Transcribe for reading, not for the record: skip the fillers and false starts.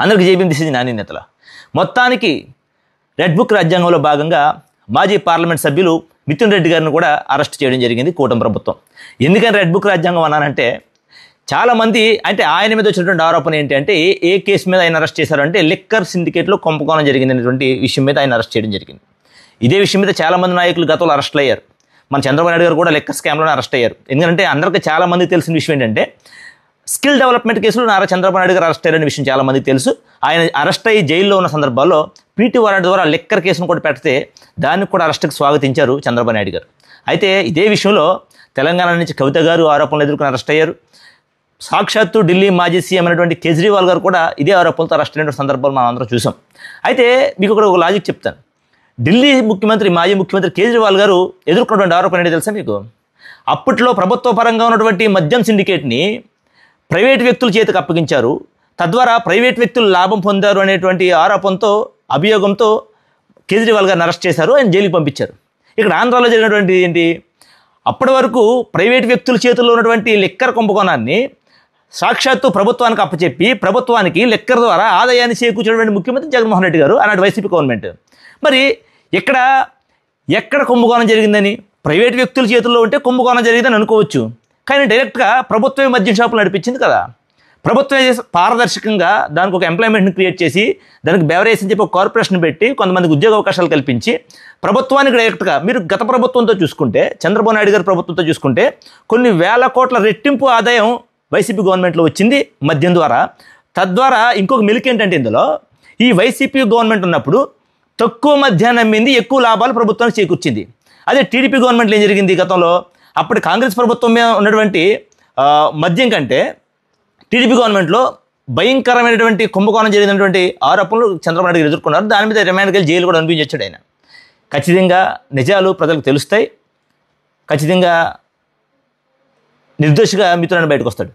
అందరికీ Jai Bhim, this is Nani నేతల. మొత్తానికి రెడ్ బుక్ రాజ్యాంగంలో భాగంగా మాజీ పార్లమెంట్ సభ్యులు మిథున్ రెడ్డి గారిని కూడా అరెస్ట్ చేయడం జరిగింది కూటమి ప్రభుత్వం. ఎందుకని రెడ్ బుక్ రాజ్యాంగం అన్నానంటే, చాలామంది అంటే ఆయన మీద వచ్చినటువంటి ఆరోపణ ఏంటి అంటే, ఏ కేసు మీద ఆయన అరెస్ట్ చేశారంటే లిక్కర్ సిండికేట్లో కుంభకోణం జరిగింది అనేటువంటి విషయం మీద ఆయన అరెస్ట్ చేయడం జరిగింది. ఇదే విషయం మీద చాలామంది నాయకులు గతంలో అరెస్టులు అయ్యారు. మన చంద్రబాబు నాయుడు గారు కూడా లిక్కర్ స్కామ్లోనే అరెస్ట్ అయ్యారు. ఎందుకంటే అందరికీ చాలామందికి తెలిసిన విషయం ఏంటంటే, స్కిల్ డెవలప్మెంట్ కేసులో నారా చంద్రబాబు నాయుడు గారు అరెస్ట్ అయ్యారనే విషయం చాలామందికి తెలుసు. ఆయన అరెస్ట్ అయ్యి జైల్లో ఉన్న సందర్భాల్లో పీటీ వారెంట్ ద్వారా లిక్కర్ కేసును కూడా పెడితే దానికి కూడా అరెస్ట్కి స్వాగతించారు చంద్రబాబు నాయుడు గారు. అయితే ఇదే విషయంలో తెలంగాణ నుంచి కవిత గారు ఆరోపణలు ఎదుర్కొని అరెస్ట్ అయ్యారు. సాక్షాత్తు ఢిల్లీ మాజీ సీఎం అయినటువంటి కేజ్రీవాల్ గారు కూడా ఇదే ఆరోపణలతో అరెస్ట్ అయిన సందర్భాలు మనం అందరం చూసాం. అయితే మీకు కూడా ఒక లాజిక్ చెప్తాను. ఢిల్లీ మాజీ ముఖ్యమంత్రి కేజ్రీవాల్ గారు ఎదుర్కొన్నటువంటి ఆరోపణ ఏంటి తెలుసా మీకు? అప్పట్లో ప్రభుత్వ పరంగా ఉన్నటువంటి మద్యం సిండికేట్ని ప్రైవేట్ వ్యక్తుల చేతికి అప్పగించారు, తద్వారా ప్రైవేట్ వ్యక్తులు లాభం పొందారు అనేటువంటి ఆరోపణతో అభియోగంతో కేజ్రీవాల్ గారిని అరెస్ట్ చేశారు, ఆయన జైలుకి పంపించారు. ఇక్కడ ఆంధ్రాలో జరిగినటువంటి ఏంటి, అప్పటి వరకు ప్రైవేట్ వ్యక్తుల చేతుల్లో ఉన్నటువంటి లిక్కర్ కుంభకోణాన్ని సాక్షాత్తు ప్రభుత్వానికి అప్పచెప్పి ప్రభుత్వానికి లిక్కర్ ద్వారా ఆదాయాన్ని చేకూర్చినటువంటి ముఖ్యమంత్రి జగన్మోహన్ రెడ్డి గారు, ఆనాటి వైసీపీ గవర్నమెంట్. మరి ఎక్కడ కుంభకోణం జరిగిందని, ప్రైవేట్ వ్యక్తుల చేతుల్లో ఉంటే కుంభకోణం జరిగిందని అనుకోవచ్చు, కానీ డైరెక్ట్గా ప్రభుత్వమే మద్యం షాపులు నడిపించింది కదా. ప్రభుత్వం పారదర్శకంగా దానికి ఒక ఎంప్లాయ్మెంట్ని క్రియేట్ చేసి, దానికి బెవరేజ్ అని చెప్పి ఒక కార్పొరేషన్ పెట్టి కొంతమందికి ఉద్యోగ అవకాశాలు కల్పించి ప్రభుత్వానికి డైరెక్ట్గా, మీరు గత ప్రభుత్వంతో చూసుకుంటే, చంద్రబాబు నాయుడు గారి ప్రభుత్వంతో చూసుకుంటే కొన్ని వేల కోట్ల రెట్టింపు ఆదాయం వైసీపీ గవర్నమెంట్లో వచ్చింది మద్యం ద్వారా. తద్వారా ఇంకొక మెలిక ఏంటంటే, ఇందులో ఈ వైసీపీ గవర్నమెంట్ ఉన్నప్పుడు తక్కువ మద్యాన్ని అమ్మింది, ఎక్కువ లాభాలు ప్రభుత్వానికి చేకూర్చింది. అదే టీడీపీ గవర్నమెంట్లో ఏం జరిగింది గతంలో, అప్పుడు కాంగ్రెస్ ప్రభుత్వం మీద ఉన్నటువంటి మద్యం కంటే టీడీపీ గవర్నమెంట్లో భయంకరమైనటువంటి కుంభకోణం జరిగినటువంటి ఆరోపణలు చంద్రబాబు నాయుడు గారు ఎదుర్కొన్నారు. దాని మీద రిమాండ్కి వెళ్ళి జైలు కూడా అనిపించొచ్చాడు ఆయన. ఖచ్చితంగా నిజాలు ప్రజలకు తెలుస్తాయి. ఖచ్చితంగా నిర్దోషిగా మిత్రులను బయటకు వస్తాడు.